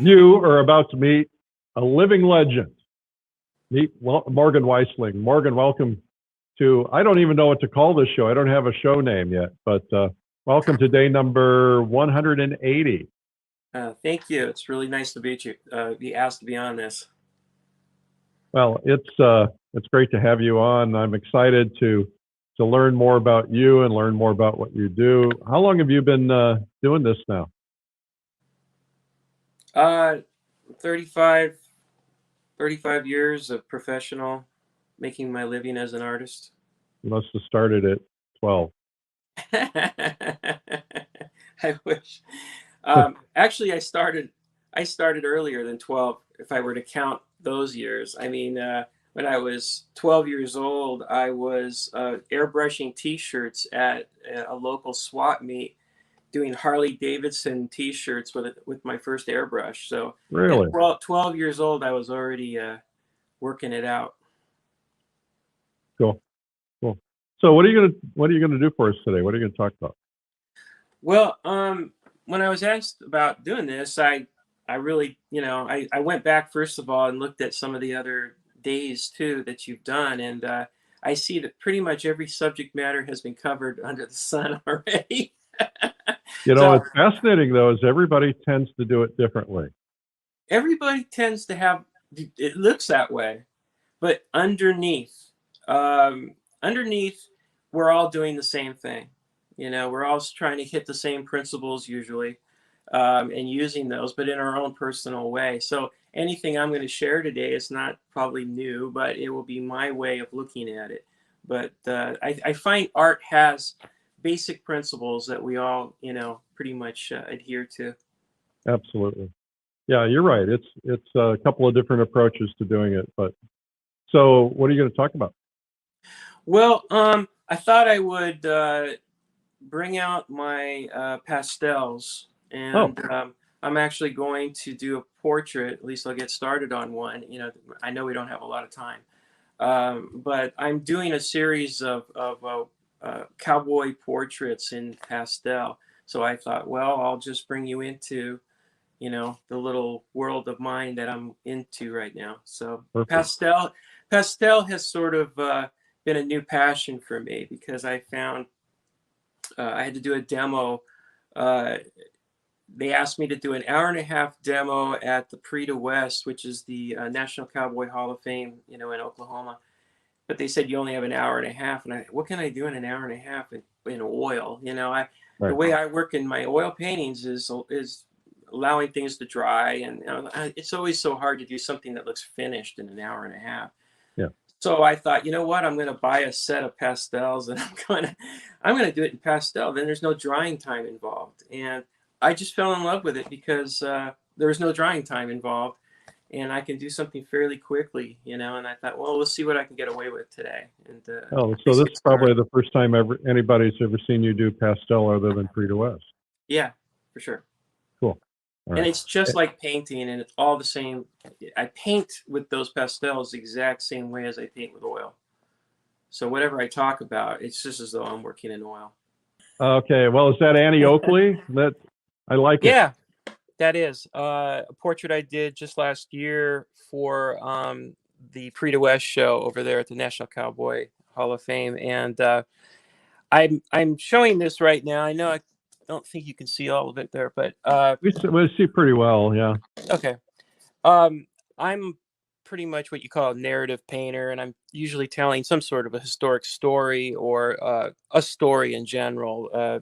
You are about to meet a living legend. Meet Morgan Weistling. Morgan, welcome to, I don't even know what to call this show. I don't have a show name yet, but welcome to day number 180. Thank you. It's really nice to be asked to be on this. Well, it's great to have you on. I'm excited to learn more about you and learn more about what you do. How long have you been doing this now? 35 years of professional, making my living as an artist. You must have started at 12. I wish. Actually, I started earlier than 12, if I were to count those years. I mean, when I was 12 years old, I was airbrushing T-shirts at a local swap meet, doing Harley Davidson T-shirts with my first airbrush. So really, at 12 years old, I was already working it out. Cool. So what are you gonna do for us today? What are you gonna talk about? Well, when I was asked about doing this, I really, I went back first of all and looked at some of the other days too that you've done, and I see that pretty much every subject matter has been covered under the sun already. What's fascinating though is everybody tends to do it differently. Everybody tends to have, it looks that way, but underneath, we're all doing the same thing. We're all trying to hit the same principles usually, and using those, but in our own personal way. So anything I'm going to share today is not probably new, but it will be my way of looking at it. But I find art has basic principles that we all, pretty much adhere to. Absolutely. Yeah, you're right. It's a couple of different approaches to doing it. But so what are you going to talk about? Well, I thought I would bring out my pastels, and I'm actually going to do a portrait. At least I'll get started on one. I know we don't have a lot of time, but I'm doing a series of cowboy portraits in pastel. So I thought, well, I'll just bring you into, the little world of mine that I'm into right now. So Perfect. pastel has sort of been a new passion for me because I found I had to do a demo. They asked me to do an hour-and-a-half demo at the Prix de West, which is the National Cowboy Hall of Fame, in Oklahoma. But they said you only have an hour and a half, and what can I do in an hour and a half in oil? Right. The way I work in my oil paintings is allowing things to dry, and it's always so hard to do something that looks finished in an hour and a half. Yeah. So I thought, you know what? I'm going to buy a set of pastels, and I'm going to do it in pastel. Then there's no drying time involved, and I just fell in love with it because there was no drying time involved, and I can do something fairly quickly, and I thought, well, we'll see what I can get away with today. And so this is probably the first time anybody's ever seen you do pastel other than Prix de West. Yeah, for sure. Cool. And it's just like painting, and it's all the same. I paint with those pastels the exact same way as I paint with oil. So whatever I talk about, it's just as though I'm working in oil. Okay. Well, is that Annie Oakley? I like it. Yeah, that is a portrait I did just last year for the Prix de West show over there at the National Cowboy Hall of Fame, and I'm showing this right now. I know I don't think you can see all of it there, but we see pretty well. Yeah. Okay. I'm pretty much what you call a narrative painter, and I'm usually telling some sort of a historic story or a story in general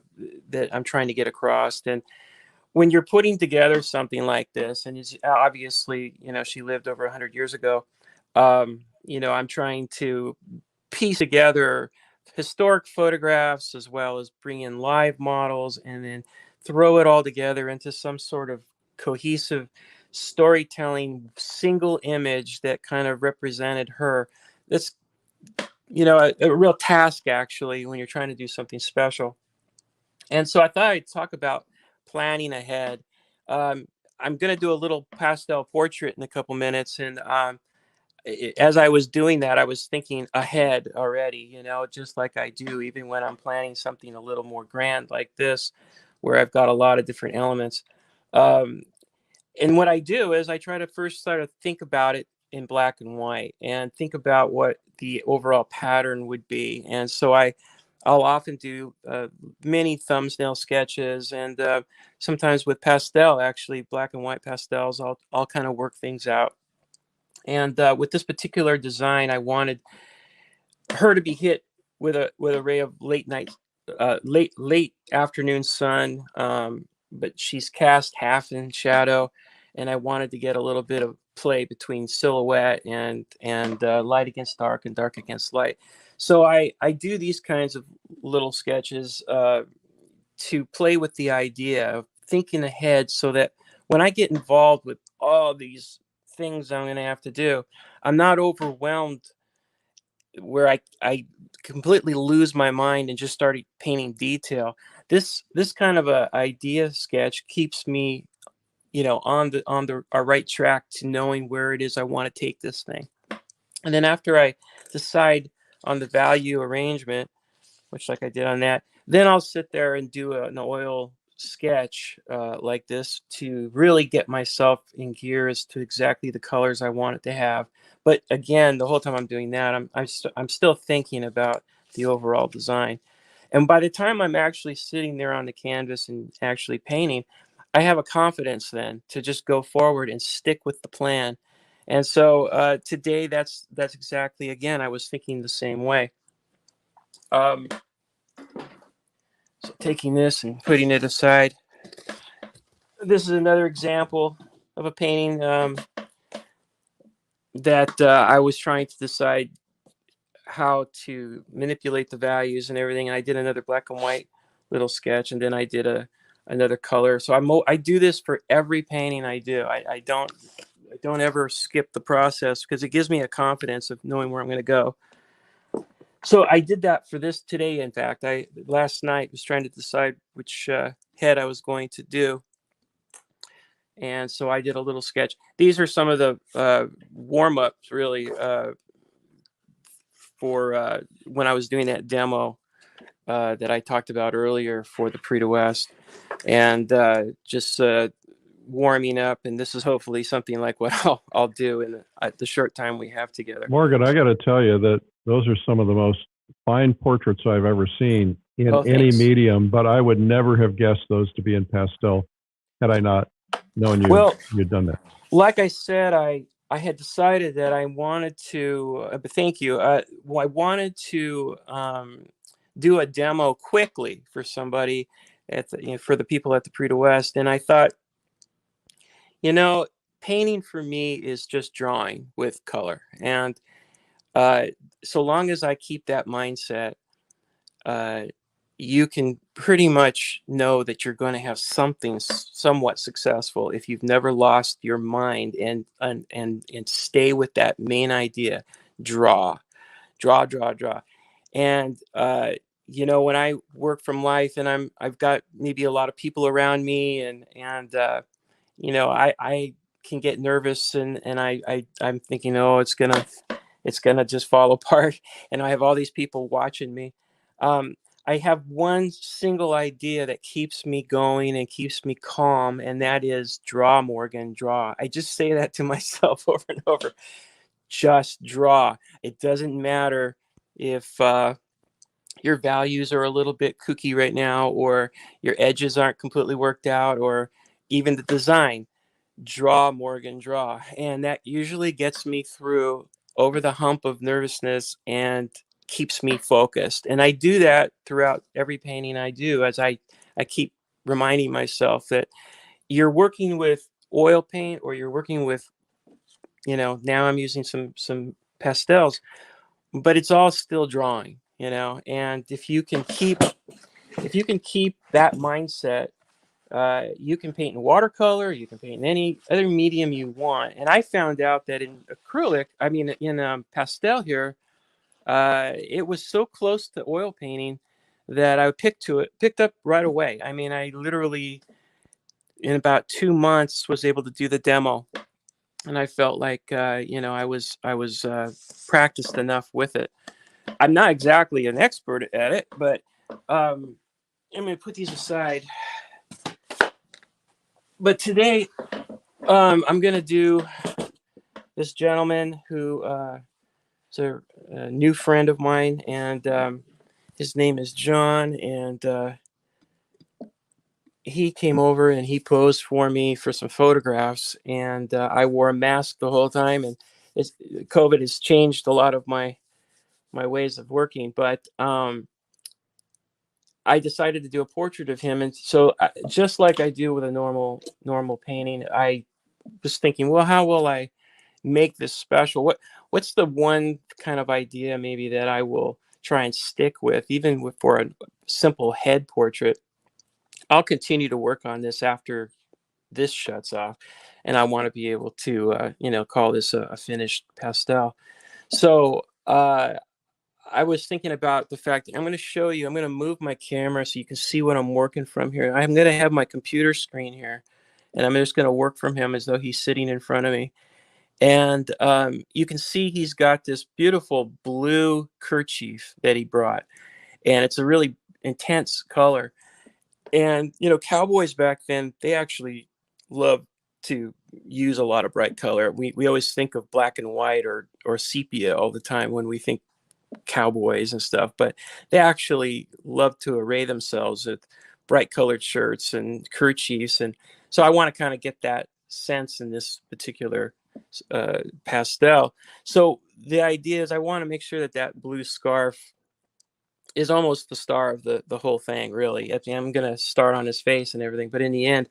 that I'm trying to get across. And when you're putting together something like this, and it's obviously, she lived over 100 years ago, I'm trying to piece together historic photographs as well as bring in live models and then throw it all together into some sort of cohesive storytelling single image that kind of represented her. That's a real task actually when you're trying to do something special. And so I thought I'd talk about planning ahead. I'm going to do a little pastel portrait in a couple minutes, and as I was doing that, I was thinking ahead already, just like I do even when I'm planning something a little more grand like this, where I've got a lot of different elements. And what I do is I try to first sort of think about it in black and white and think about what the overall pattern would be. And so I'll often do many thumbnail sketches, and sometimes with pastel, actually black and white pastels. I'll kind of work things out. And with this particular design, I wanted her to be hit with a ray of late afternoon sun, but she's cast half in shadow, and I wanted to get a little bit of play between silhouette and light against dark and dark against light. So I do these kinds of little sketches to play with the idea of thinking ahead, so that when I get involved with all these things I'm going to have to do, I'm not overwhelmed where I completely lose my mind and just started painting detail. This kind of a idea sketch keeps me, on the our right track to knowing where it is I want to take this thing. And then after I decide on the value arrangement, which like I did on that, then I'll sit there and do an oil sketch like this to really get myself in gear as to exactly the colors I want it to have. But again, the whole time I'm doing that, I'm still thinking about the overall design. And by the time I'm actually sitting there on the canvas and actually painting, I have a confidence then to just go forward and stick with the plan. And so today, that's exactly, again, I was thinking the same way. Um, so taking this and putting it aside, this is another example of a painting that I was trying to decide how to manipulate the values and everything. And I did another black and white little sketch, and then I did another color. So I do this for every painting I do. I don't ever skip the process, because it gives me a confidence of knowing where I'm going to go. So I did that for this today. In fact, I last night was trying to decide which head I was going to do, and so I did a little sketch. These are some of the warm-ups, really, for when I was doing that demo that I talked about earlier for the Prix de West, and just warming up. And this is hopefully something like what I'll do in the short time we have together. Morgan, I got to tell you that those are some of the most fine portraits I've ever seen in any medium, but I would never have guessed those to be in pastel had I not known you'd done that. Like I said, I had decided that I wanted to, but thank you. I wanted to do a demo quickly for somebody for the people at the Prix de West. And I thought, painting for me is just drawing with color. And so long as I keep that mindset, you can pretty much know that you're going to have something somewhat successful if you've never lost your mind and stay with that main idea. Draw. And when I work from life, and I've got maybe a lot of people around me, and I can get nervous, and I'm thinking, oh, it's gonna just fall apart, and I have all these people watching me. I have one single idea that keeps me going and keeps me calm, and that is draw, Morgan, draw. I just say that to myself over and over. Just draw. It doesn't matter if your values are a little bit kooky right now, or your edges aren't completely worked out, or even the design. Draw, Morgan, draw. And that usually gets me through over the hump of nervousness and keeps me focused. And I do that throughout every painting I do, as I keep reminding myself that you're working with oil paint, or you're working with, now I'm using some pastels, but it's all still drawing, and if you can keep that mindset, you can paint in watercolor, you can paint in any other medium you want. And I found out that in acrylic, in pastel here, it was so close to oil painting that I picked up right away. I literally, in about 2 months, was able to do the demo, and I felt like I was practiced enough with it. I'm not exactly an expert at it, but I'm going to put these aside. But today, I'm gonna do this gentleman who is a new friend of mine, and his name is John, and he came over and he posed for me for some photographs, and I wore a mask the whole time, and COVID has changed a lot of my ways of working, but I decided to do a portrait of him, and so just like I do with a normal painting, I was thinking, well, how will I make this special? What's the one kind of idea maybe that I will try and stick with, even for a simple head portrait? I'll continue to work on this after this shuts off, and I want to be able to, call this a finished pastel. So I was thinking about the fact that I'm going to show you. I'm going to move my camera so you can see what I'm working from here. I'm going to have my computer screen here, and I'm just going to work from him as though he's sitting in front of me. And you can see he's got this beautiful blue kerchief that he brought, and it's a really intense color. And cowboys back then, they actually loved to use a lot of bright color. We always think of black and white or sepia all the time when we think cowboys and stuff, but they actually love to array themselves with bright colored shirts and kerchiefs. And so I want to kind of get that sense in this particular pastel. So the idea is I want to make sure that that blue scarf is almost the star of the whole thing, really. At the end, I'm going to start on his face and everything, but in the end,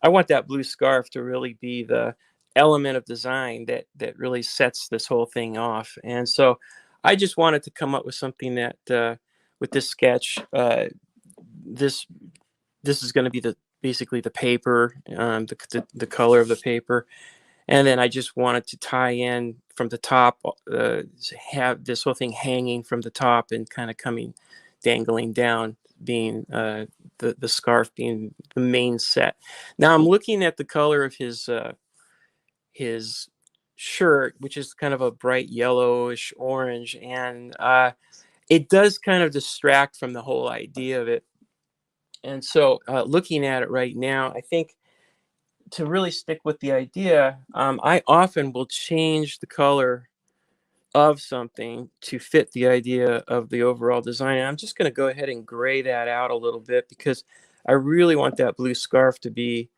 I want that blue scarf to really be the element of design that really sets this whole thing off. And so I just wanted to come up with something that with this sketch, this this is going to be basically the paper, the color of the paper. And then I just wanted to tie in from the top, have this whole thing hanging from the top and kind of dangling down, being the scarf being the main set. Now I'm looking at the color of his shirt, which is kind of a bright yellowish orange, and it does kind of distract from the whole idea of it. And so, looking at it right now, I think to really stick with the idea, I often will change the color of something to fit the idea of the overall design. And I'm just going to go ahead and gray that out a little bit because I really want that blue scarf to be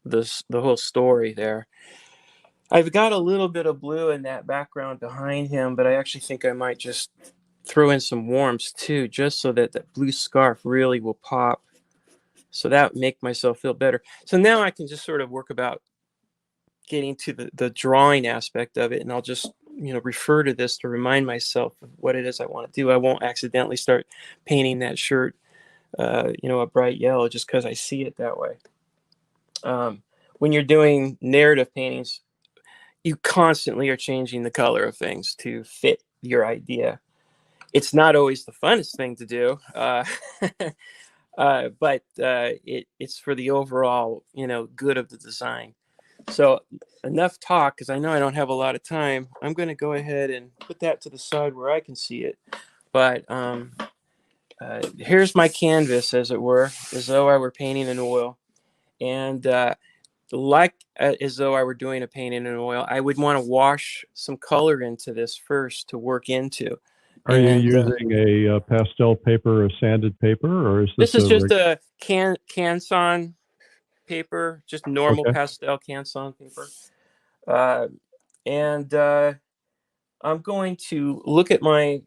the whole story there. I've got a little bit of blue in that background behind him, but I actually think I might just throw in some warms too, just so that that blue scarf really will pop. So that make myself feel better. So now I can just sort of work about getting to the drawing aspect of it, and I'll just refer to this to remind myself of what it is I want to do. I won't accidentally start painting that shirt a bright yellow just because I see it that way. When you're doing narrative paintings, you constantly are changing the color of things to fit your idea. It's not always the funnest thing to do, but it's for the overall good of the design. So enough talk, because I know I don't have a lot of time. I'm going to go ahead and put that to the side where I can see it. But here's my canvas, as it were, as though I were painting in oil. And as though I were doing a painting in oil, I would want to wash some color into this first to work into. Are you And using a pastel paper, a sanded paper, or is this this is a just a canson paper, just normal okay? pastel canson paper. And I'm going to look at my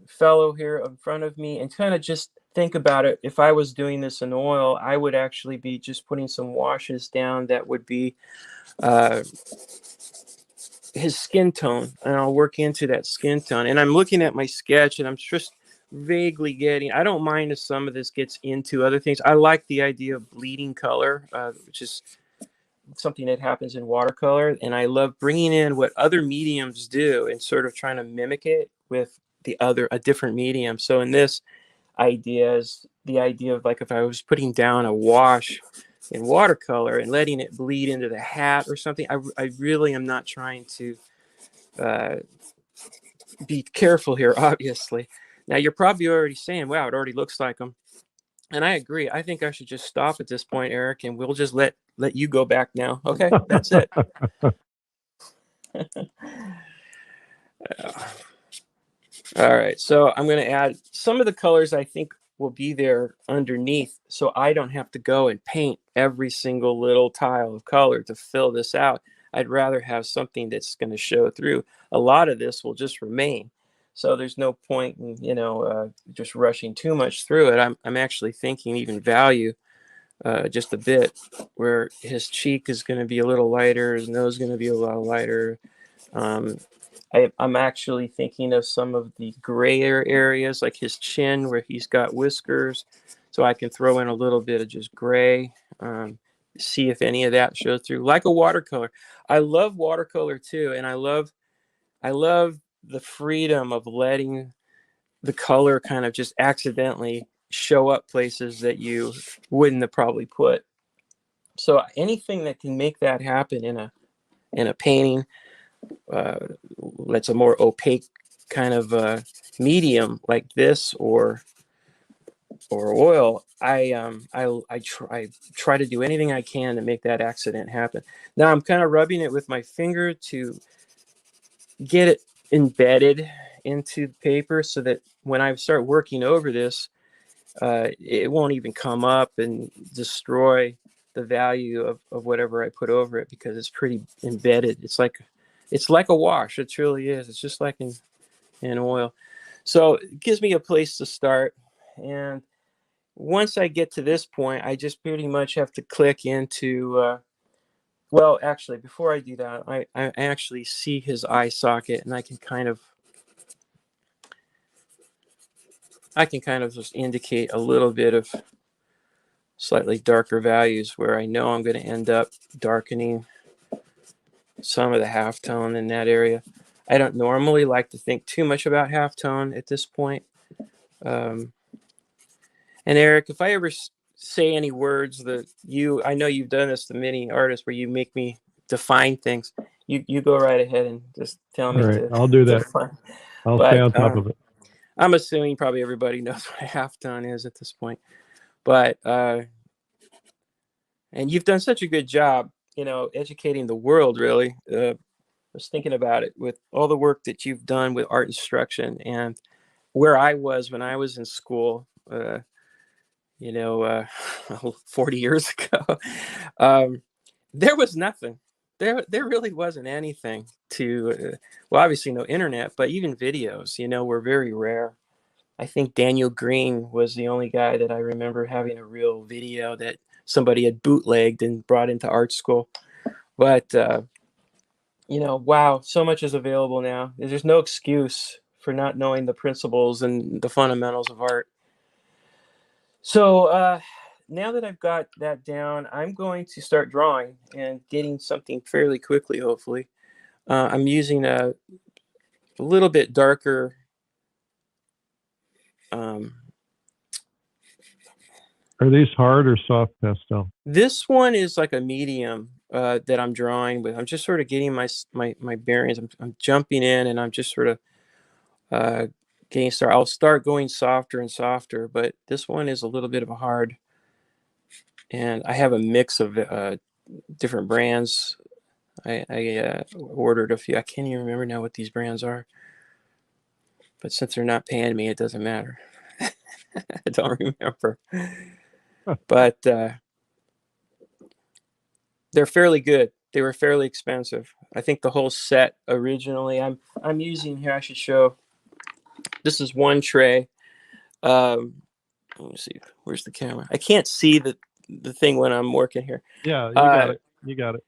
fellow here in front of me and kind of just think about it. If I was doing this in oil, I would actually be just putting some washes down that would be uh, his skin tone, and I'll work into that skin tone. And I'm looking at my sketch, and I'm just vaguely getting. I don't mind if some of this gets into other things. I like the idea of bleeding color, which is something that happens in watercolor, and I love bringing in what other mediums do and sort of trying to mimic it with a different medium. So in this idea is the idea of, like, if I was putting down a wash in watercolor and letting it bleed into the hat or something. I really am not trying to uh, be careful here, obviously. Now you're probably already saying, wow, it already looks like them. And I agree. I think I should just stop at this point, Eric, and we'll just let you go back now. Okay, that's it. All right, so I'm going to add some of the colors I think will be there underneath, so I don't have to go and paint every single little tile of color to fill this out. I'd rather have something that's going to show through. A lot of this will just remain, so there's no point in just rushing too much through it. I'm actually thinking even value just a bit, where his cheek is going to be a little lighter, his nose is going to be a lot lighter. Um, I'm actually thinking of some of the grayer areas, like his chin, where he's got whiskers. So I can throw in a little bit of just gray, see if any of that shows through, like a watercolor. I love watercolor too, and I love the freedom of letting the color kind of just accidentally show up places that you wouldn't have probably put. So anything that can make that happen in a painting, uh, that's a more opaque kind of medium like this or oil, I try to do anything I can to make that accident happen. Now I'm kind of rubbing it with my finger to get it embedded into the paper, so that when I start working over this, it won't even come up and destroy the value of whatever I put over it, because it's pretty embedded. It's like a wash. It truly is. It's just like in oil. So it gives me a place to start. And once I get to this point, I just pretty much have to click into. Well, actually, before I do that, I actually see his eye socket, and I can kind of just indicate a little bit of slightly darker values where I know I'm going to end up darkening some of the halftone in that area. I don't normally like to think too much about halftone at this point. Um, and Eric, if I ever say any words that I know you've done this to many artists where you make me define things. You go right ahead and just tell All me right, to I'll do that. define. I'll stay But on top of it. I'm assuming probably everybody knows what a halftone is at this point. But and you've done such a good job, educating the world. Really, I was thinking about it with all the work that you've done with art instruction, and where I was when I was in school. You know, uh, 40 years ago, um, there was nothing. There really wasn't anything to. Well, obviously no internet, but even videos, were very rare. I think Daniel Green was the only guy that I remember having a real video that somebody had bootlegged and brought into art school. But wow, so much is available now. There's no excuse for not knowing the principles and the fundamentals of art. So now that I've got that down, I'm going to start drawing and getting something fairly quickly, hopefully. I'm using a little bit darker. Um, Are these hard or soft pastel? this one is like a medium that I'm drawing with. I'm just sort of getting my bearings. I'm jumping in, and I'm just sort of uh, getting started. I'll start going softer and softer, but this one is a little bit of a hard. And I have a mix of different brands. I ordered a few. I can't even remember now what these brands are. But since they're not paying me, it doesn't matter. I don't remember. But they're fairly good. They were fairly expensive. I think the whole set originally. I'm using here. I should show. This is one tray. Let me see. Where's the camera? I can't see the thing when I'm working here. Yeah, you got Uh, it. You got it.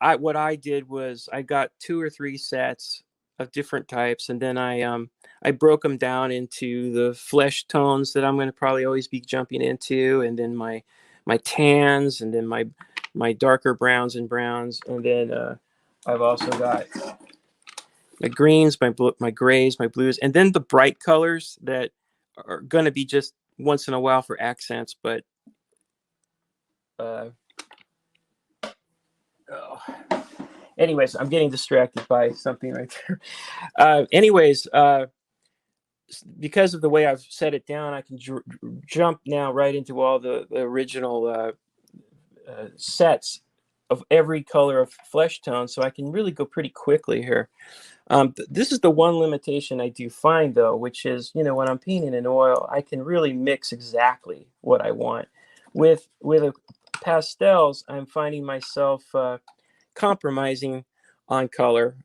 I what I did was I got 2 or 3 sets of different types, and then I broke them down into the flesh tones that I'm going to probably always be jumping into, and then my tans, and then my darker browns, and then I've also got my greens, my grays, my blues, and then the bright colors that are going to be just once in a while for accents, but uh, oh. Anyways, I'm getting distracted by something right there. Anyways, because of the way I've set it down, I can jump now right into all the original sets of every color of flesh tone, so I can really go pretty quickly here. This is the one limitation I do find, though, which is, when I'm painting in oil, I can really mix exactly what I want. With pastels, I'm finding myself compromising on color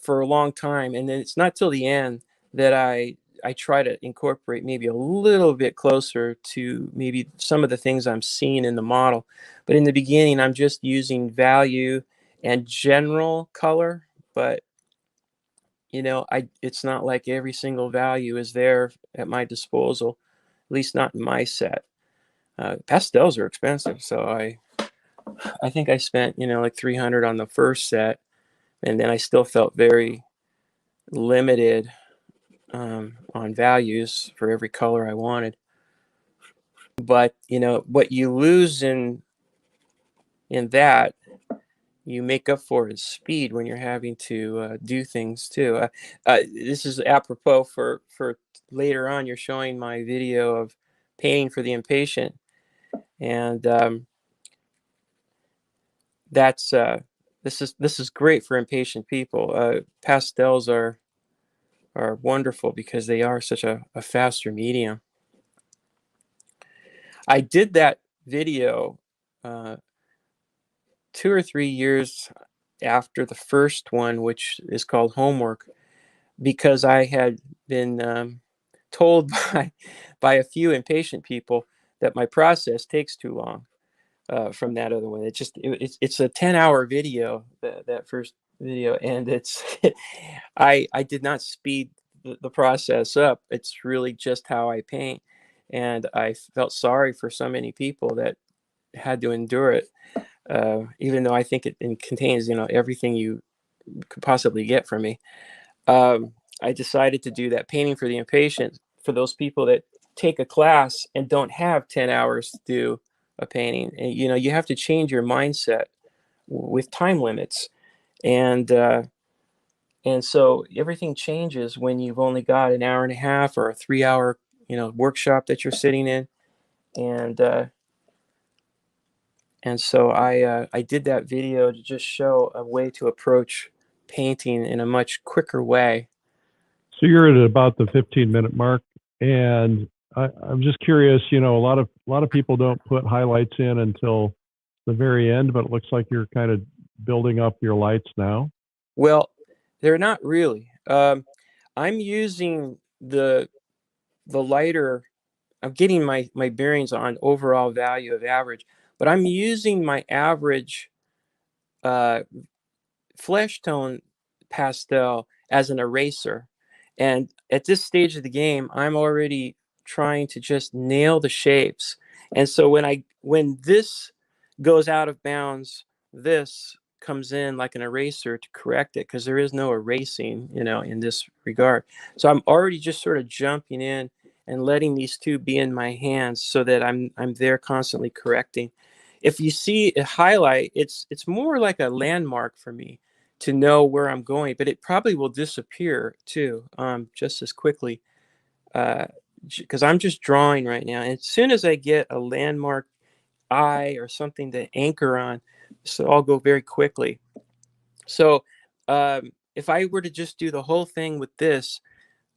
for a long time, and then it's not till the end that I try to incorporate maybe a little bit closer to maybe some of the things I'm seeing in the model. But in the beginning, I'm just using value and general color, but it's not like every single value is there at my disposal, at least not in my set. Pastels are expensive, so I think I spent like 300 on the first set, and then I still felt very limited on values for every color I wanted. But what you lose in that, you make up for in speed when you're having to do things too. This is apropos for later on. You're showing my video of painting for the impatient, and that's this is great for impatient people. Pastels are wonderful because they are such a faster medium. I did that video 2 or 3 years after the first one, which is called Homework, because I had been told by a few impatient people that my process takes too long from that other one. It's a 10-hour video, that first video, and it's I did not speed the process up. It's really just how I paint, and I felt sorry for so many people that had to endure it. Even though I think it contains everything you could possibly get from me. I decided to do that painting for the impatient for those people that take a class and don't have 10 hours to do a painting. And, you have to change your mindset with time limits. And so everything changes when you've only got an hour and a half or a 3-hour, workshop that you're sitting in. And so I did that video to just show a way to approach painting in a much quicker way. So you're at about the 15-minute mark, and I'm just curious. A lot of people don't put highlights in until the very end, but it looks like you're kind of building up your lights now. Well, they're not really. I'm using the lighter. I'm getting my bearings on overall value of average, but I'm using my average flesh tone pastel as an eraser. And at this stage of the game, I'm already trying to just nail the shapes. And so when this goes out of bounds, this comes in like an eraser to correct it, because there is no erasing, in this regard. So I'm already just sort of jumping in and letting these two be in my hands so that I'm there constantly correcting. If you see a highlight, it's more like a landmark for me to know where I'm going, but it probably will disappear too, just as quickly, because I'm just drawing right now. And as soon as I get a landmark eye or something to anchor on, so I'll go very quickly. So if I were to just do the whole thing with this,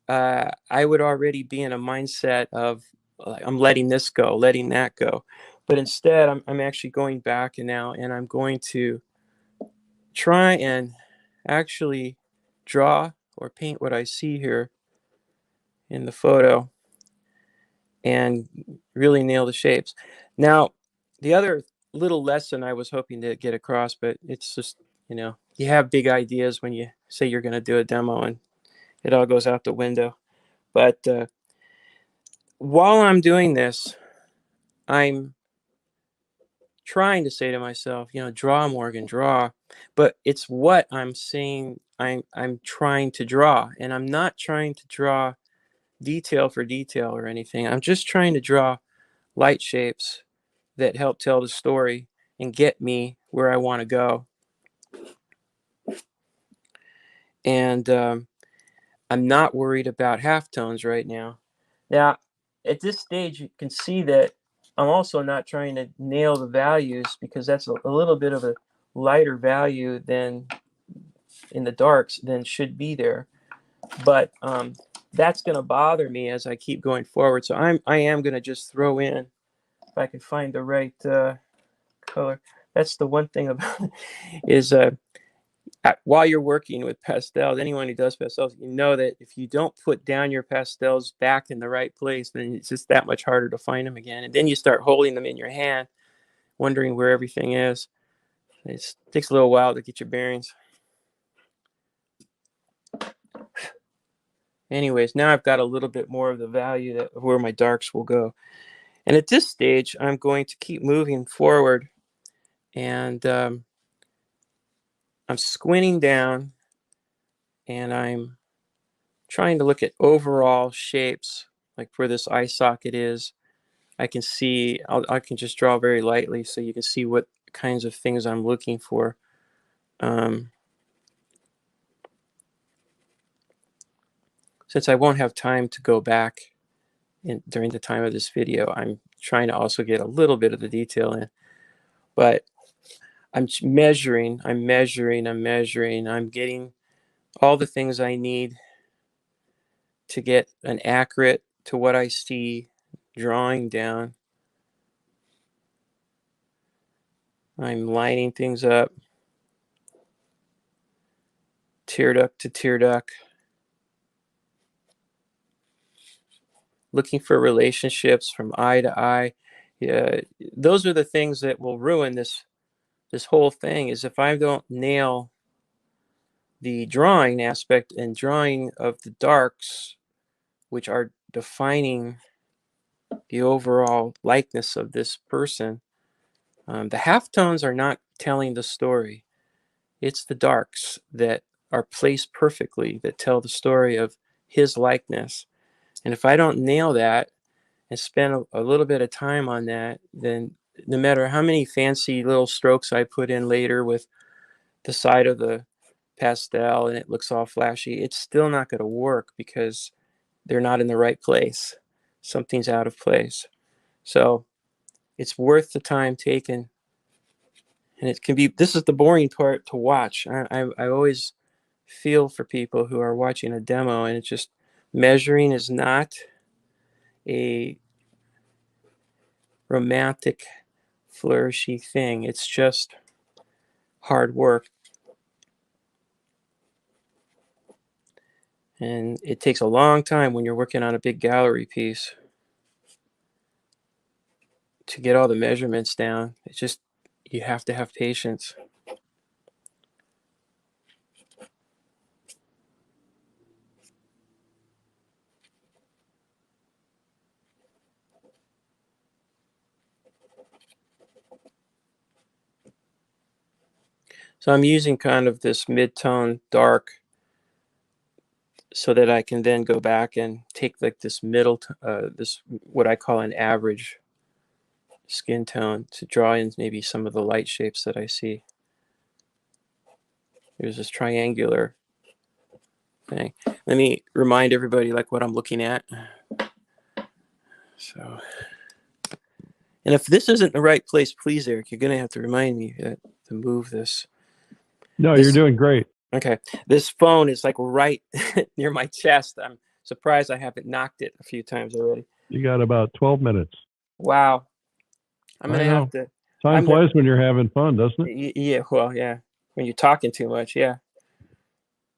I would already be in a mindset of I'm letting this go, letting that go. But instead, I'm actually going back and I'm going to try and actually draw or paint what I see here in the photo and really nail the shapes. Now, the other little lesson I was hoping to get across, but it's just, you have big ideas when you say you're going to do a demo and it all goes out the window. But while I'm doing this, I'm trying to say to myself, draw, Morgan, draw. But it's what I'm saying I'm trying to draw. And I'm not trying to draw detail for detail or anything. I'm just trying to draw light shapes that help tell the story and get me where I want to go. And I'm not worried about halftones right now. Now, at this stage, you can see that I'm also not trying to nail the values, because that's a little bit of a lighter value than in the darks than should be there. But that's going to bother me as I keep going forward. So I am going to just throw in, if I can find the right color. That's the one thing about it, is while you're working with pastels, anyone who does pastels, you know that if you don't put down your pastels back in the right place, then it's just that much harder to find them again. And then you start holding them in your hand, wondering where everything is. It takes a little while to get your bearings. Anyways, now I've got a little bit more of the value of where my darks will go. And at this stage, I'm going to keep moving forward, and I'm squinting down, and I'm trying to look at overall shapes, like where this eye socket is. I can see, I can just draw very lightly so you can see what kinds of things I'm looking for. Since I won't have time to go back during the time of this video, I'm trying to also get a little bit of the detail in. But I'm measuring, I'm getting all the things I need to get an accurate to what I see drawing down. I'm lining things up, tear duct to tear duct, looking for relationships from eye to eye. Those are the things that will ruin this whole thing, is if I don't nail the drawing aspect and drawing of the darks, which are defining the overall likeness of this person. The halftones are not telling the story. It's the darks that are placed perfectly that tell the story of his likeness. And if I don't nail that and spend a little bit of time on that, then no matter how many fancy little strokes I put in later with the side of the pastel and it looks all flashy, it's still not going to work because they're not in the right place. Something's out of place. So it's worth the time taken. And it can be, this is the boring part to watch. I always feel for people who are watching a demo, and it's just, measuring is not a romantic, flourishy thing. It's just hard work. And it takes a long time when you're working on a big gallery piece to get all the measurements down. It's just, you have to have patience. So I'm using kind of this mid-tone dark so that I can then go back and take like this middle, this what I call an average skin tone, to draw in maybe some of the light shapes that I see. There's this triangular thing. Let me remind everybody like what I'm looking at. So, and if this isn't the right place, please, Eric, you're gonna have to remind me to move this. No, you're doing great. Okay, this phone is like right near my chest. I'm surprised I haven't knocked it a few times already. You got about 12 minutes. Wow. I'm gonna have to. Time flies when you're having fun, doesn't it? Yeah. Well, yeah. When you're talking too much, yeah.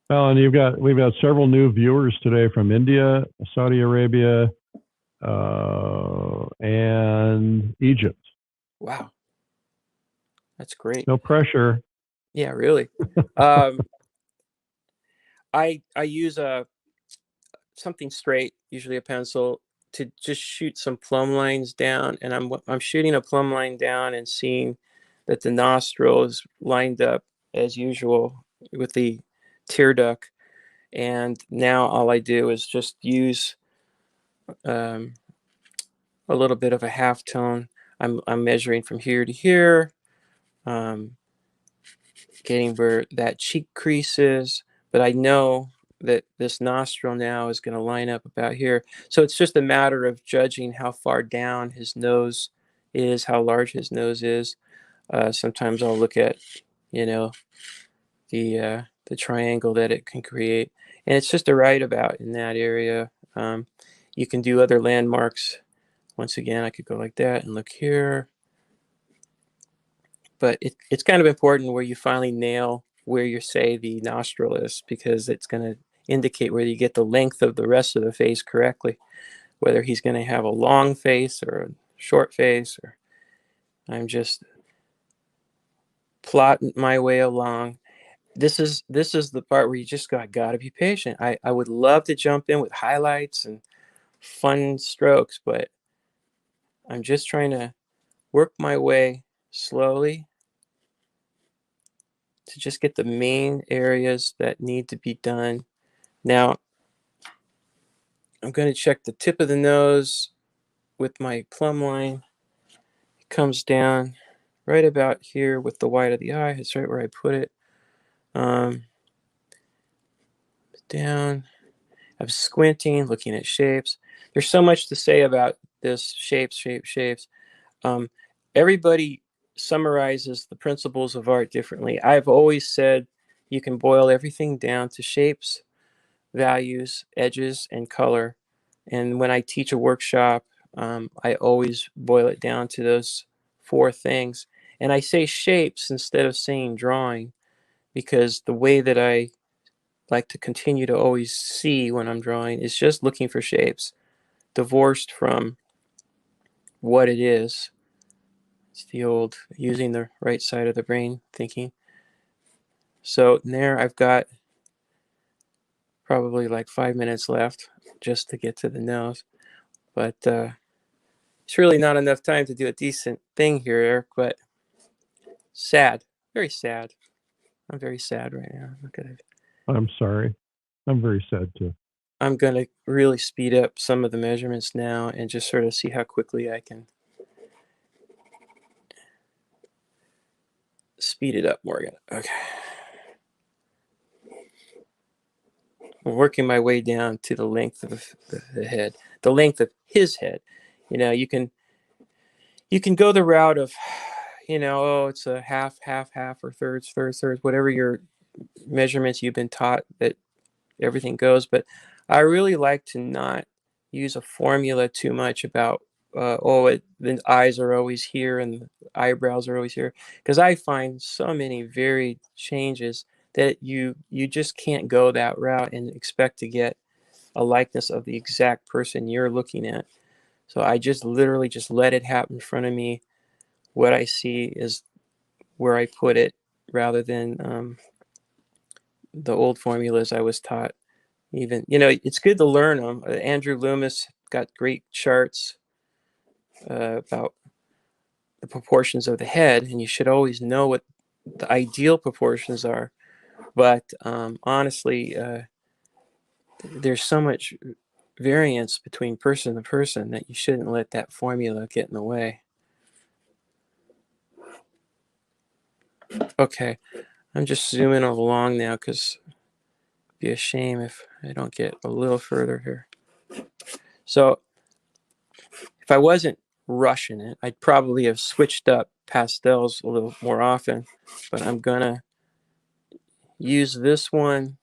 Well, and we've got several new viewers today from India, Saudi Arabia, and Egypt. Wow. That's great. No pressure. Yeah, really. I use something straight, usually a pencil, to just shoot some plumb lines down, and I'm shooting a plumb line down and seeing that the nostril is lined up as usual with the tear duct. And now all I do is just use a little bit of a half tone. I'm measuring from here to here, getting where that cheek crease is, but I know that this nostril now is going to line up about here. So it's just a matter of judging how far down his nose is, how large his nose is. Sometimes I'll look at, you know, the triangle that it can create, and it's just a right about in that area. You can do other landmarks. Once again, I could go like that and look here, but it's kind of important where you finally nail where you say the nostril is, because it's going to indicate whether you get the length of the rest of the face correctly, whether he's going to have a long face or a short face. Or I'm just plotting my way along. This is the part where you just got to be patient. I would love to jump in with highlights and fun strokes, but I'm just trying to work my way slowly to just get the main areas that need to be done. Now, I'm going to check the tip of the nose with my plumb line. It comes down right about here with the white of the eye. It's right where I put it. Down. I'm squinting, looking at shapes. There's so much to say about this shapes. Um, Everybody summarizes the principles of art differently. I've always said you can boil everything down to shapes, values, edges, and color. And when I teach a workshop, I always boil it down to those four things. And I say shapes instead of saying drawing, because the way that I like to continue to always see when I'm drawing is just looking for shapes, divorced from what it is. It's the old using the right side of the brain thinking. So there I've got probably like 5 minutes left just to get to the nose. But it's really not enough time to do a decent thing here, Eric, but sad, very sad. I'm very sad right now. Look at it. I'm sorry. I'm very sad too. I'm going to really speed up some of the measurements now and just sort of see how quickly I can speed it up, Morgan. Okay. I'm working my way down to the length of the head, the length of his head. You know, you can go the route of, oh, it's a half, or thirds, whatever your measurements you've been taught that everything goes. But I really like to not use a formula too much about, the eyes are always here and the eyebrows are always here, because I find so many varied changes that you just can't go that route and expect to get a likeness of the exact person you're looking at. So I just literally just let it happen in front of me. What I see is where I put it, rather than the old formulas I was taught. Even, it's good to learn them. Andrew Loomis got great charts about the proportions of the head, and you should always know what the ideal proportions are. But honestly, there's so much variance between person to person that you shouldn't let that formula get in the way. Okay, I'm just zooming along now because it'd be a shame if I don't get a little further here. So if I wasn't rushing it, I'd probably have switched up pastels a little more often, but I'm gonna use this one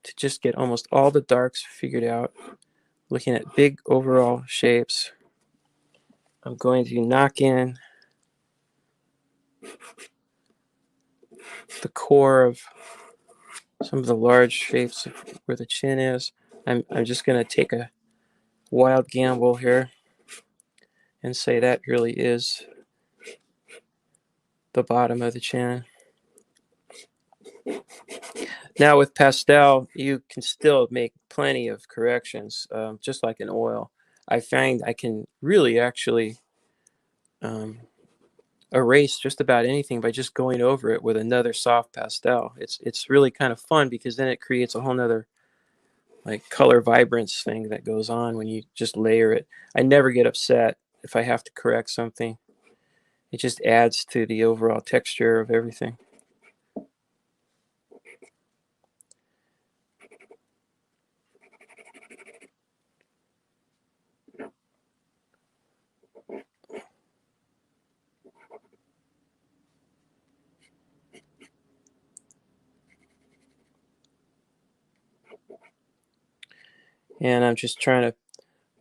to just get almost all the darks figured out, looking at big overall shapes. I'm going to knock in the core of some of the large shapes of where the chin is. I'm just going to take a wild gamble here and say that really is the bottom of the chin. Now with pastel, you can still make plenty of corrections, just like in oil. I find I can really actually erase just about anything by just going over it with another soft pastel. It's really kind of fun, because then it creates a whole nother like color vibrance thing that goes on when you just layer it. I never get upset if I have to correct something. It just adds to the overall texture of everything. and I'm just trying to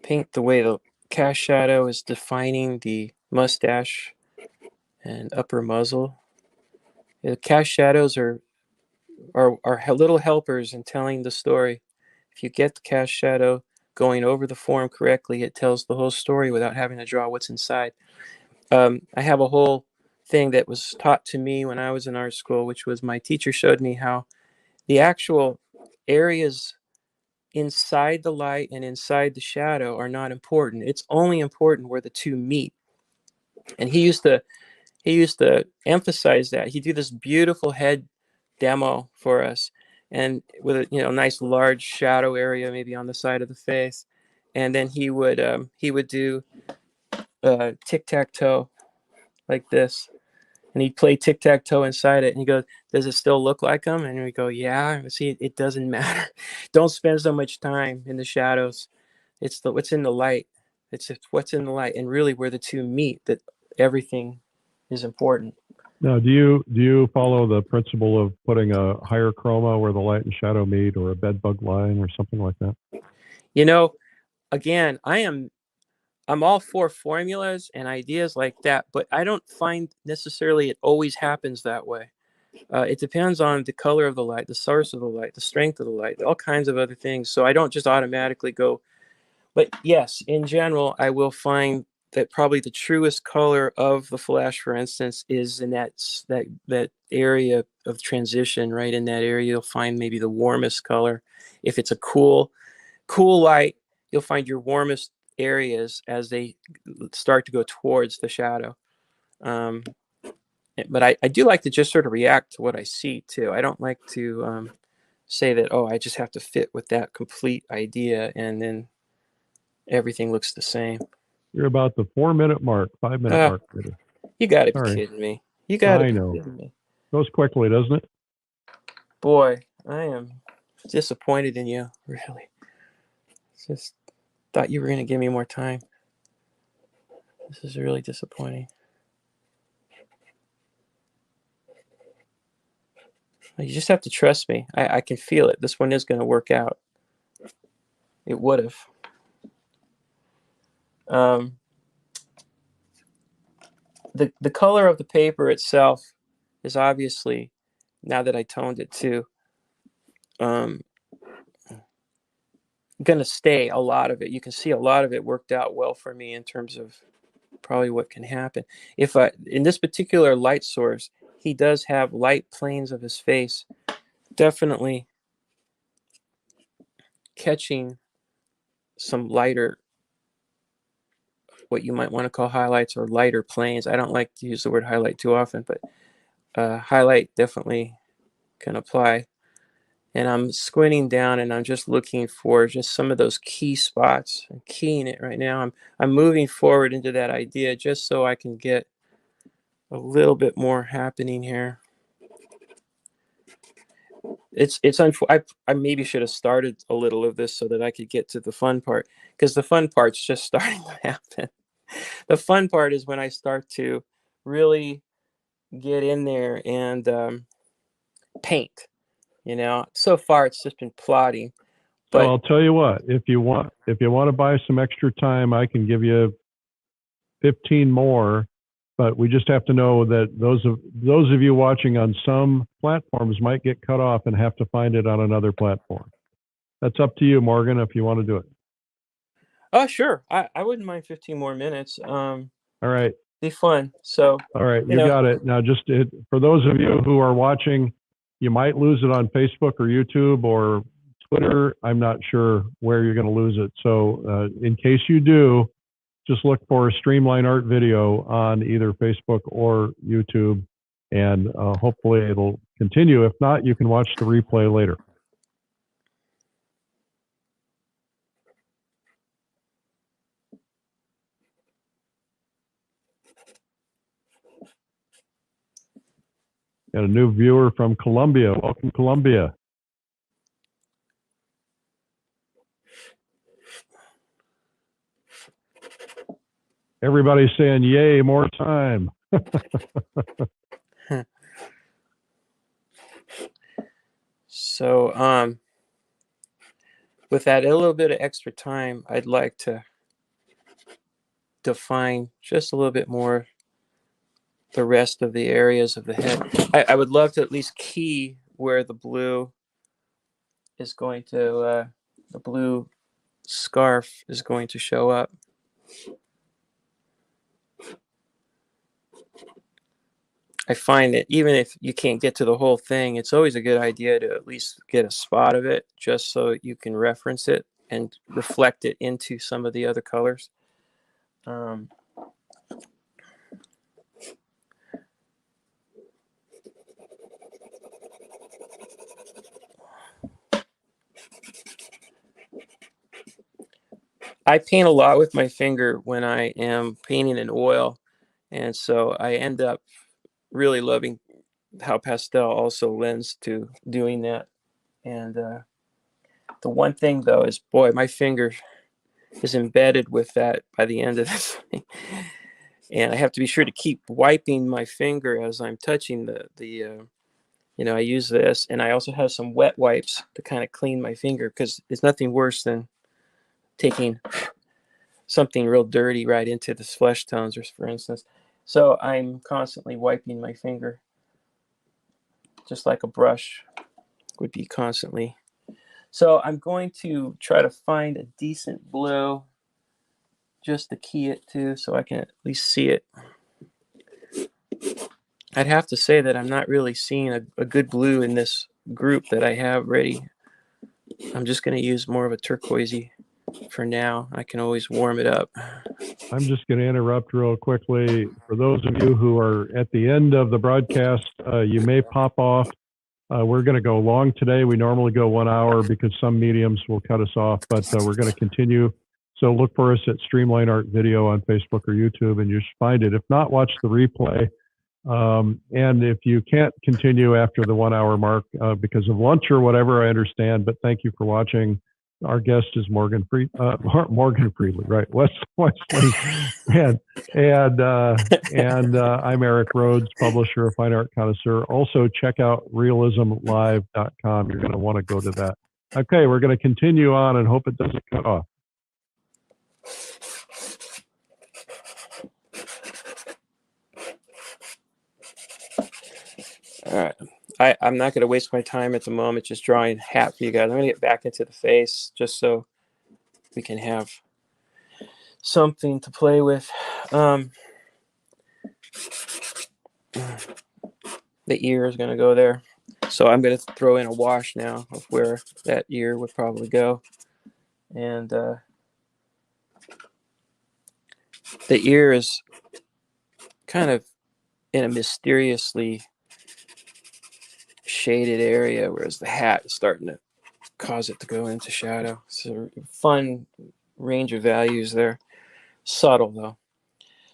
paint the way the cast shadow is defining the mustache and upper muzzle. The cast shadows are little helpers in telling the story. If you get the cast shadow going over the form correctly, it tells the whole story without having to draw what's inside. I have a whole thing that was taught to me when I was in art school, which was my teacher showed me how the actual areas inside the light and inside the shadow are not important. It's only important where the two meet. And he used to emphasize that. He'd do this beautiful head demo for us, and with a nice large shadow area maybe on the side of the face, and then he would do tic-tac-toe like this, and he'd play tic-tac-toe inside it, and he goes, does it still look like him? And we go, yeah. See, it doesn't matter. Don't spend so much time in the shadows. It's what's in the light. It's what's in the light, and really where the two meet, that everything is important. Now, do you follow the principle of putting a higher chroma where the light and shadow meet, or a bed bug line, or something like that? Again, I'm all for formulas and ideas like that, but I don't find necessarily it always happens that way. It depends on the color of the light, the source of the light, the strength of the light, all kinds of other things. So I don't just automatically go. But yes, in general, I will find that probably the truest color of the flash, for instance, is in that area of transition. Right in that area, you'll find maybe the warmest color. If it's a cool light, you'll find your warmest areas as they start to go towards the shadow. Um, but I do like to just sort of react to what I see too. I don't like to say that, oh, I just have to fit with that complete idea and then everything looks the same. You're about the 4-minute mark, 5-minute mark. Maybe. You got to be Sorry. kidding me. You got to I be know. kidding me. Goes quickly, doesn't it? Boy, I am disappointed in you, really. Just thought you were going to give me more time. This is really disappointing. You just have to trust me. I can feel it. This one is going to work out. It would have. The color of the paper itself is obviously, now that I toned it too, going to stay a lot of it. You can see a lot of it worked out well for me in terms of probably what can happen. If in this particular light source, he does have light planes of his face, definitely catching some lighter, what you might want to call highlights or lighter planes. I don't like to use the word highlight too often, but highlight definitely can apply. And I'm squinting down and I'm just looking for just some of those key spots. I'm keying it right now. I'm moving forward into that idea just so I can get a little bit more happening here. I maybe should have started a little of this so that I could get to the fun part, because the fun part's just starting to happen. The fun part is when I start to really get in there and paint. So far it's just been plotting. So But I'll tell you what, if you want to buy some extra time, I can give you 15 more, but we just have to know that those of you watching on some platforms might get cut off and have to find it on another platform. That's up to you, Morgan, if you want to do it. oh, sure, I wouldn't mind 15 more minutes. All right. Be fun. So All right, you got it. Now, just for those of you who are watching, you might lose it on Facebook or YouTube or Twitter. I'm not sure where you're going to lose it. So in case you do, just look for a Streamline Art video on either Facebook or YouTube, and hopefully it'll continue. If not, you can watch the replay later. Got a new viewer from Colombia. Welcome, Colombia. Everybody's saying, yay, more time. So with that a little bit of extra time, I'd like to define just a little bit more the rest of the areas of the head. I would love to at least key where the blue is going to, the blue scarf is going to show up. I find that even if you can't get to the whole thing, it's always a good idea to at least get a spot of it just so you can reference it and reflect it into some of the other colors. I paint a lot with my finger when I am painting in oil, and so I end up really loving how pastel also lends to doing that. And the one thing though is, boy, my finger is embedded with that by the end of this thing. And I have to be sure to keep wiping my finger as I'm touching I use this, and I also have some wet wipes to kind of clean my finger, because it's nothing worse than taking something real dirty right into the flesh tones, or for instance. So I'm constantly wiping my finger, just like a brush would be constantly. So I'm going to try to find a decent blue just to key it to, so I can at least see it. I'd have to say that I'm not really seeing a good blue in this group that I have ready. I'm just going to use more of a turquoisey for now. I can always warm it up. I'm just going to interrupt real quickly. For those of you who are at the end of the broadcast, you may pop off. We're going to go long today. We normally go 1 hour because some mediums will cut us off, but we're going to continue. So look for us at Streamline Art Video on Facebook or YouTube, and you should find it. If not, watch the replay. And if you can't continue after the 1 hour mark because of lunch or whatever, I understand. But thank you for watching. Our guest is Morgan Freedley, right? Weistling, and I'm Eric Rhoads, publisher of Fine Art Connoisseur. Also, check out realismlive.com. You're going to want to go to that. Okay, we're going to continue on and hope it doesn't cut off. All right. I'm not going to waste my time at the moment just drawing a hat for you guys. I'm going to get back into the face just so we can have something to play with. The ear is going to go there. So I'm going to throw in a wash now of where that ear would probably go. And the ear is kind of in a mysteriously shaded area, whereas the hat is starting to cause it to go into shadow. So fun range of values there. Subtle though.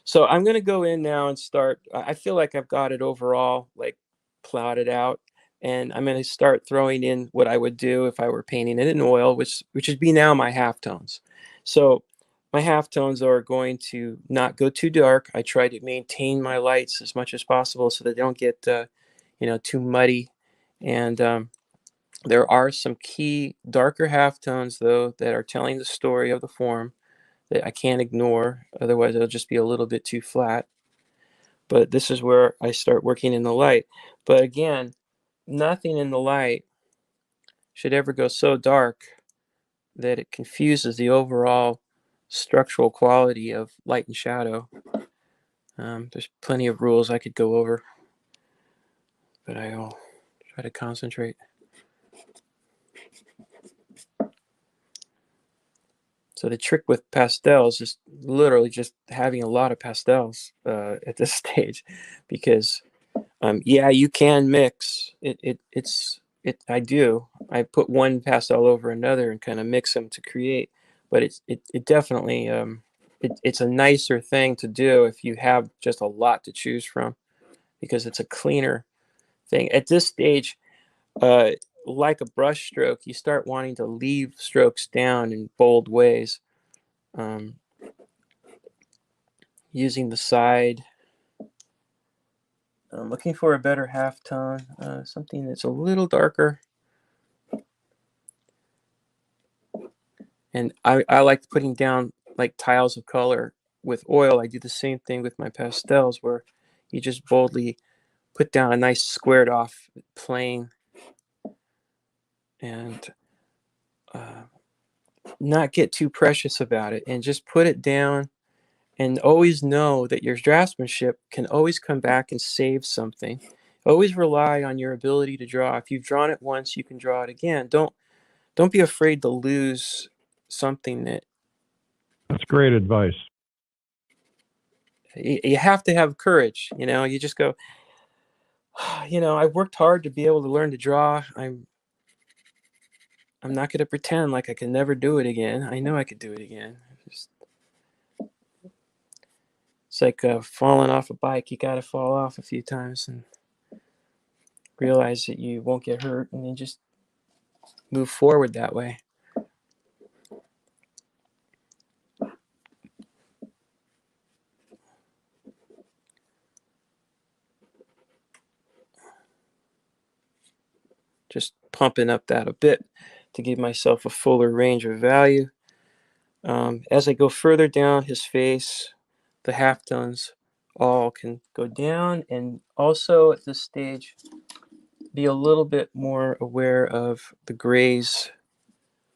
So I'm going to go in now and start. I feel like I've got it overall like plotted out, and I'm going to start throwing in what I would do if I were painting it in oil, which would be now my halftones. So my halftones are going to not go too dark. I try to maintain my lights as much as possible so that they don't get too muddy. And there are some key darker halftones though that are telling the story of the form that I can't ignore. Otherwise, it'll just be a little bit too flat. But this is where I start working in the light. But again, nothing in the light should ever go so dark that it confuses the overall structural quality of light and shadow. There's plenty of rules I could go over, but I'll try to concentrate. So the trick with pastels is literally just having a lot of pastels at this stage, because yeah, you can mix it. I do. I put one pastel over another and kind of mix them to create, but it definitely it's a nicer thing to do if you have just a lot to choose from, because it's a cleaner thing at this stage. Like a brush stroke, you start wanting to leave strokes down in bold ways. Using the side. I'm looking for a better halftone, something that's a little darker. And I like putting down like tiles of color with oil. I do the same thing with my pastels, where you just boldly put down a nice squared off plane, and uh, not get too precious about it, and just put it down, and always know that your draftsmanship can always come back and save something. Always rely on your ability to draw. If you've drawn it once, you can draw it again. Don't be afraid to lose something that That's great advice. you have to have courage. You just go, I worked hard to be able to learn to draw. I'm not going to pretend like I can never do it again. I know I could do it again. It's like falling off a bike. You got to fall off a few times and realize that you won't get hurt, and then just move forward that way. Just pumping up that a bit to give myself a fuller range of value. As I go further down his face, the halftones all can go down, and also at this stage be a little bit more aware of the grays.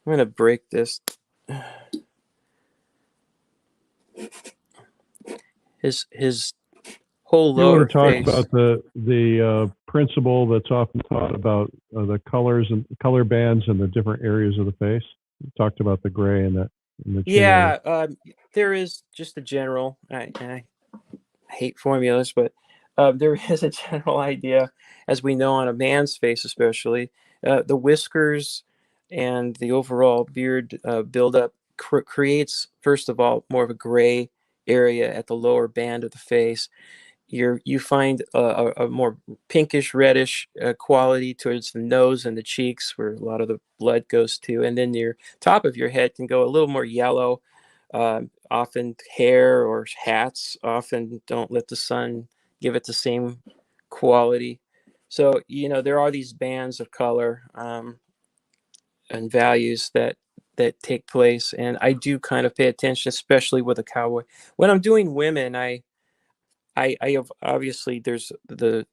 I'm going to break this. His whole You want lower to talk face. about the principle that's often taught about the colors and color bands in the different areas of the face? You talked about the gray and the chin area. Yeah, there is just a general. I hate formulas, but there is a general idea, as we know on a man's face, especially the whiskers and the overall beard buildup creates, first of all, more of a gray area at the lower band of the face. You find a more pinkish reddish quality towards the nose and the cheeks, where a lot of the blood goes to, and then your top of your head can go a little more yellow. Often hair or hats often don't let the sun give it the same quality. So there are these bands of color and values that take place, and I do kind of pay attention, especially with a cowboy. When I'm doing women, I have, obviously there's the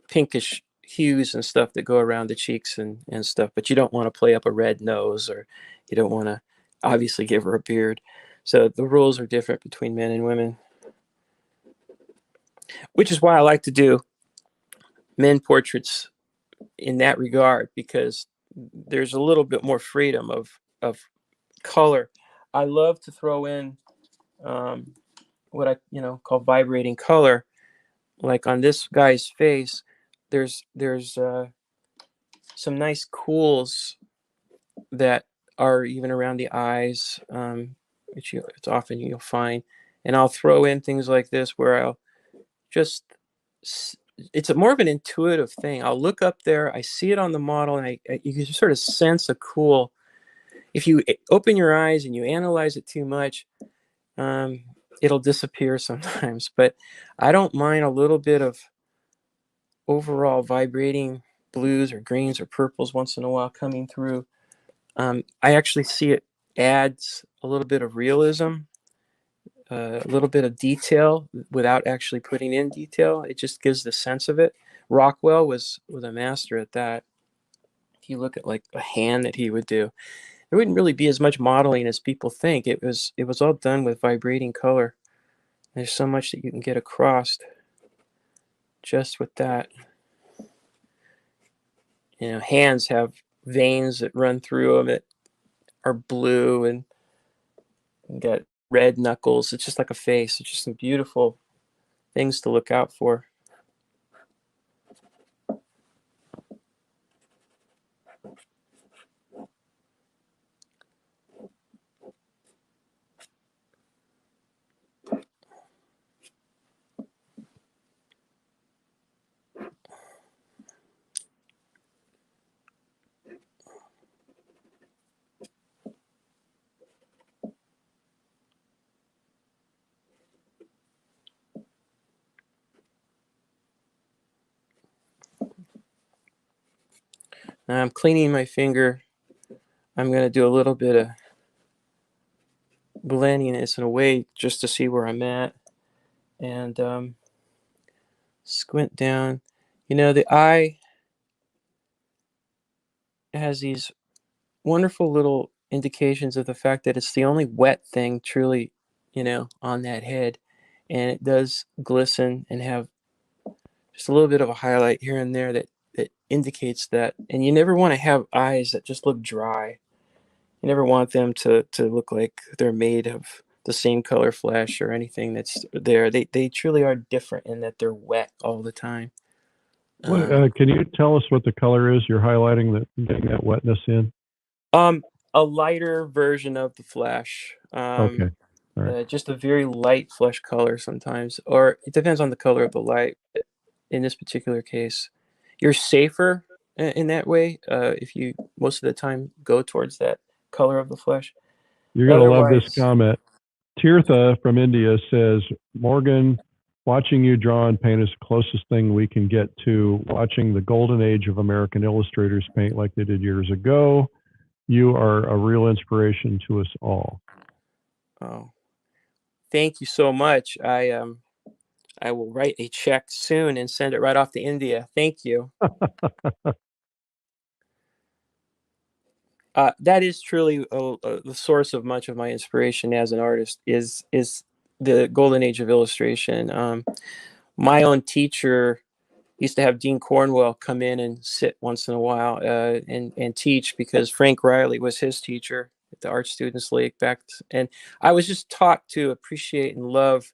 pinkish hues and stuff that go around the cheeks and stuff, but you don't want to play up a red nose, or you don't want to obviously give her a beard. So the rules are different between men and women, which is why I like to do men portraits in that regard, because there's a little bit more freedom of color. I love to throw in um, what I call vibrating color. Like on this guy's face, there's some nice cools that are even around the eyes, which it's often you'll find. And I'll throw in things like this, where I'll just it's more of an intuitive thing. I'll look up there, I see it on the model, and you can sort of sense a cool. If you open your eyes and you analyze it too much, um, it'll disappear sometimes. But I don't mind a little bit of overall vibrating blues or greens or purples once in a while coming through. I actually see it adds a little bit of realism, a little bit of detail without actually putting in detail. It just gives the sense of it. Rockwell was a master at that. If you look at like a hand that he would do, there wouldn't really be as much modeling as people think. It was all done with vibrating color. There's so much that you can get across just with that. Hands have veins that run through them that are blue, and got red knuckles. It's just like a face. It's just some beautiful things to look out for. Now I'm cleaning my finger. I'm going to do a little bit of blending this in a way just to see where I'm at, and squint down. The eye has these wonderful little indications of the fact that it's the only wet thing truly, on that head. And it does glisten and have just a little bit of a highlight here and there that indicates that. And you never want to have eyes that just look dry. You never want them to look like they're made of the same color flesh or anything that's there. They truly are different in that they're wet all the time. Can you tell us what the color is you're highlighting that getting that wetness in? A lighter version of the flesh. Okay. All right. Just a very light flesh color sometimes, or it depends on the color of the light. In this particular case, you're safer in that way if you most of the time go towards that color of the flesh. You're going to love this Otherwise, comment. Tirtha from India says, Morgan, watching you draw and paint is the closest thing we can get to watching the golden age of American illustrators paint like they did years ago. You are a real inspiration to us all. oh, thank you so much. I will write a check soon and send it right off to India. Thank you. That is truly the source of much of my inspiration as an artist is the golden age of illustration. My own teacher used to have Dean Cornwell come in and sit once in a while and teach, because Frank Riley was his teacher at the Art Students League and I was just taught to appreciate and love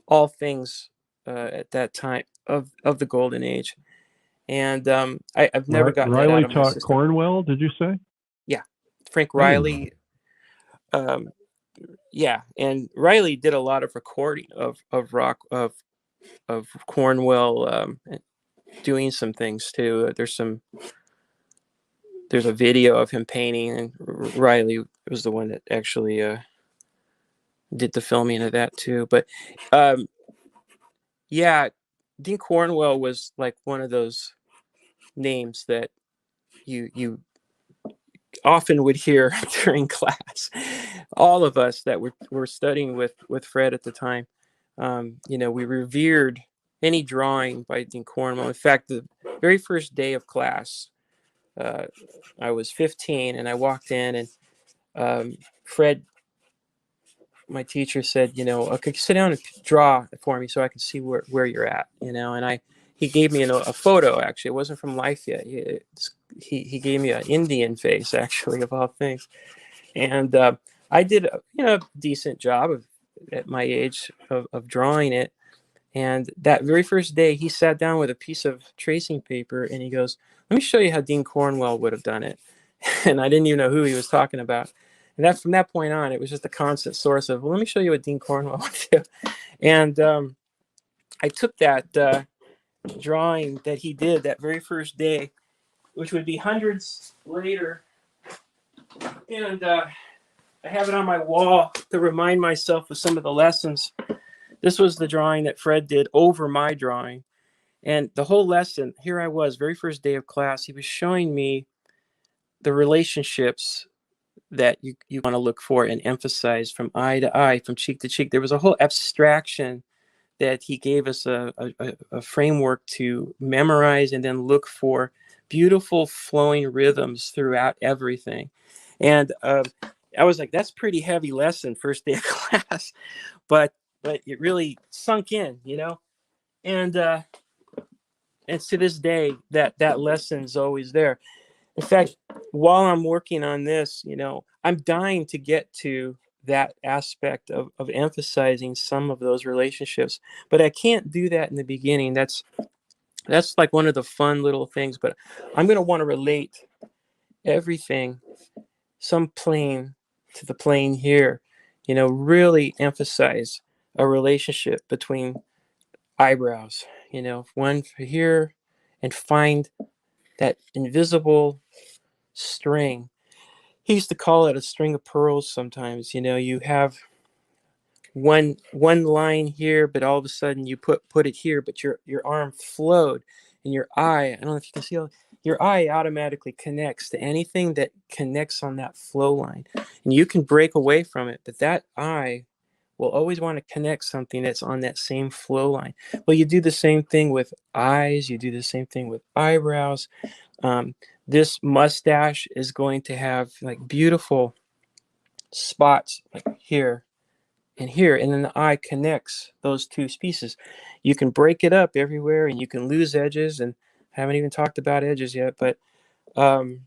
all things at that time of the golden age. And I've never gotten that out Riley of my taught system. Cornwell, did you say? Yeah, Frank I didn't know. Riley. Yeah, and Riley did a lot of recording of rock of Cornwell doing some things too. There's a video of him painting, and Riley was the one that actually did the filming of that too. But yeah, Dean Cornwell was like one of those names that you often would hear during class. All of us that were studying with Fred at the time, we revered any drawing by Dean Cornwell. In fact, the very first day of class, I was 15 and I walked in, and Fred, my teacher, said, okay, sit down and draw for me so I can see where you're at, and he gave me a photo. Actually, it wasn't from life yet. He gave me an Indian face, actually, of all things. And I did a decent job at my age of drawing it. And that very first day, he sat down with a piece of tracing paper and he goes, let me show you how Dean Cornwell would have done it. And I didn't even know who he was talking about. And from that point on, it was just a constant source of, well, let me show you what Dean Cornwell would do. And I took that drawing that he did that very first day, which would be hundreds later, and I have it on my wall to remind myself of some of the lessons. This was the drawing that Fred did over my drawing. And the whole lesson, here I was, very first day of class, he was showing me the relationships that you want to look for and emphasize from eye to eye, from cheek to cheek. There was a whole abstraction that he gave us a framework to memorize and then look for beautiful flowing rhythms throughout everything. And I was like, that's pretty heavy lesson first day of class, but it really sunk in, and to this day that lesson's always there. In fact, while I'm working on this, I'm dying to get to that aspect of emphasizing some of those relationships, but I can't do that in the beginning. That's like one of the fun little things, but I'm going to want to relate everything, some plane to the plane here, really emphasize a relationship between eyebrows, one for here, and find that invisible string. He used to call it a string of pearls sometimes. You have one line here, but all of a sudden you put it here, but your arm flowed, and your eye, I don't know if you can see, your eye automatically connects to anything that connects on that flow line, and you can break away from it, but that eye will always want to connect something that's on that same flow line. Well, you do the same thing with eyes, you do the same thing with eyebrows. um, this mustache is going to have like beautiful spots like here and here, and then the eye connects those two pieces. You can break it up everywhere, and you can lose edges, and haven't even talked about edges yet, but um,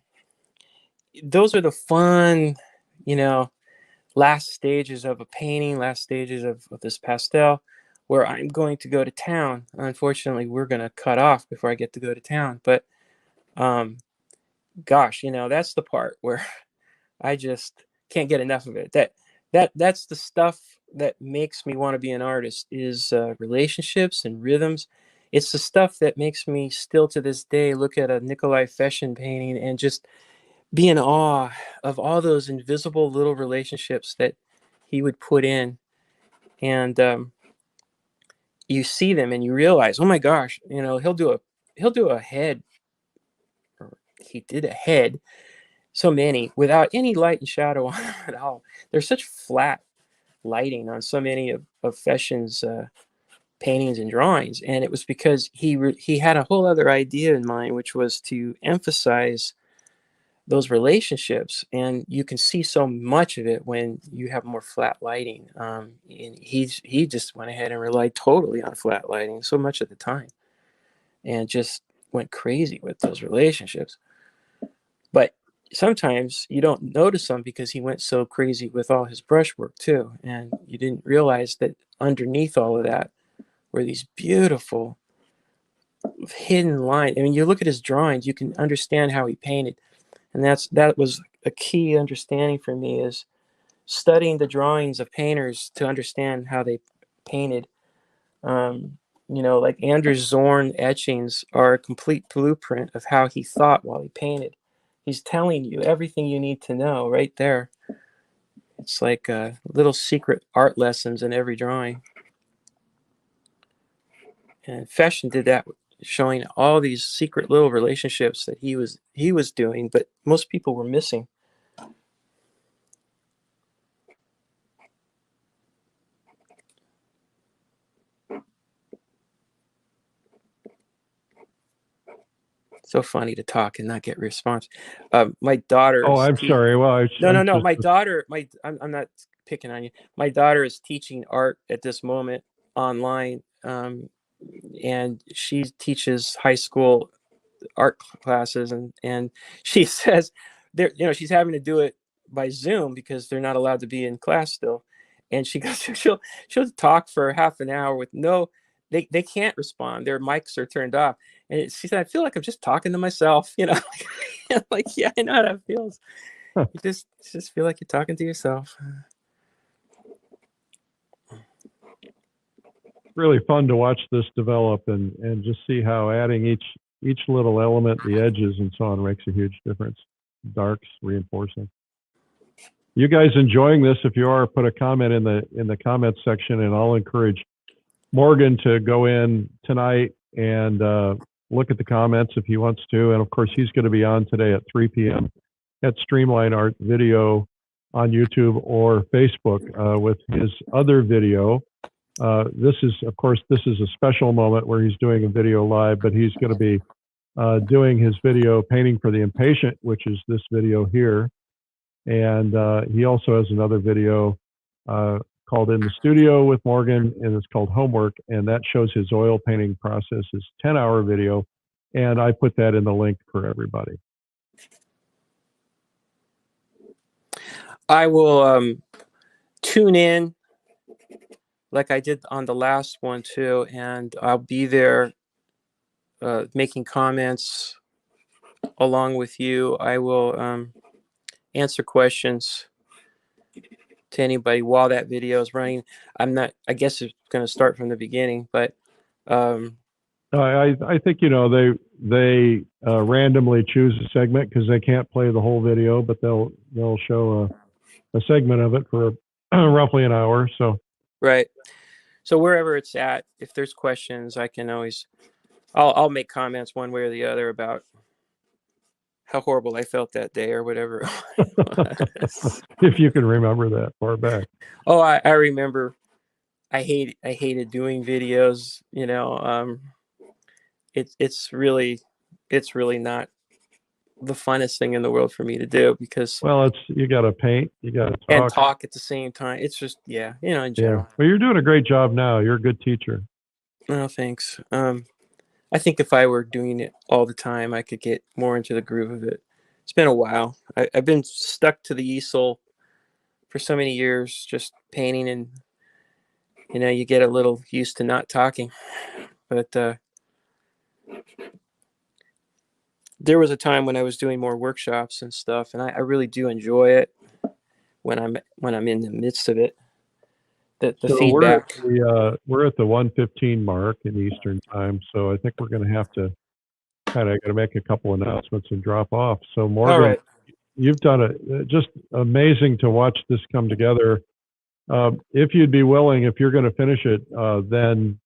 those are the fun, you know, last stages of a painting, last stages of this pastel, where I'm going to go to town. Unfortunately, we're going to cut off before I get to go to town, but um, gosh, you know, that's the part where I just can't get enough of it. That's the stuff that makes me want to be an artist, is relationships and rhythms. It's the stuff that makes me still to this day look at a Nikolai Feshin painting and just be in awe of all those invisible little relationships that he would put in. And you see them and you realize, oh my gosh, you know, he'll do a head, or he did a head, so many without any light and shadow on them at all. There's such flat lighting on so many of Feshin's paintings and drawings, and it was because he had a whole other idea in mind, which was to emphasize those relationships, and you can see so much of it when you have more flat lighting. And he just went ahead and relied totally on flat lighting so much of the time, and just went crazy with those relationships. But sometimes you don't notice them because he went so crazy with all his brushwork too, and you didn't realize that underneath all of that were these beautiful hidden lines. I mean, you look at his drawings, you can understand how he painted, and that was a key understanding for me, is studying the drawings of painters to understand how they painted. Um, you know, like Andrew Zorn etchings are a complete blueprint of how he thought while he painted. He's telling you everything you need to know right there. It's like little secret art lessons in every drawing. And Feshin did that, showing all these secret little relationships that he was doing, but most people were missing. So funny to talk and not get a response. My daughter Oh, is I'm sorry. Well, no, I'm no. just, My daughter, I'm not picking on you. My daughter is teaching art at this moment online, and she teaches high school art classes, and she says there, you know, she's having to do it by Zoom because they're not allowed to be in class still. And she goes, she'll talk for half an hour with no, they can't respond. Their mics are turned off. And she said, I feel like I'm just talking to myself, you know. Like, yeah, I know how that feels. You just feel like you're talking to yourself. really fun to watch this develop and just see how adding each little element, the edges and so on, makes a huge difference. Darks reinforcing. You guys enjoying this? If you are, put a comment in the comments section, and I'll encourage Morgan to go in tonight and look at the comments if he wants to. And of course, he's going to be on today at 3 p.m. at Streamline Art Video on YouTube or Facebook with his other video. This is a special moment where he's doing a video live, but he's going to be doing his video Painting for the Impatient, which is this video here. And he also has another video called In the Studio with Morgan, and it's called Homework, and that shows his oil painting process, his 10-hour video, and I put that in the link for everybody. I will tune in like I did on the last one too, and I'll be there making comments along with you. I will answer questions to anybody while that video is running. I guess it's going to start from the beginning, but I think, you know, they randomly choose a segment because they can't play the whole video, but they'll show a segment of it for roughly an hour. So right. So wherever it's at, if there's questions, I can always I'll make comments one way or the other about how horrible I felt that day or whatever it was. If you can remember that far back. Oh, I remember. I hated doing videos. It's really not the funnest thing in the world for me to do because Well, you got to paint, you got to and talk. talk at the same time. It's just in Yeah. general. Well, you're doing a great job now. You're a good teacher. Oh, thanks. I think if I were doing it all the time, I could get more into the groove of it. It's been a while. I've been stuck to the easel for so many years, just painting, and you get a little used to not talking. But there was a time when I was doing more workshops and stuff, and I really do enjoy it when I'm in the midst of it. The So feedback. we're at the 1:15 mark in Eastern time, so I think we're going to have to kind of got to make a couple announcements and drop off. So Morgan, All right. you've done just amazing to watch this come together. If you'd be willing, if you're going to finish it, then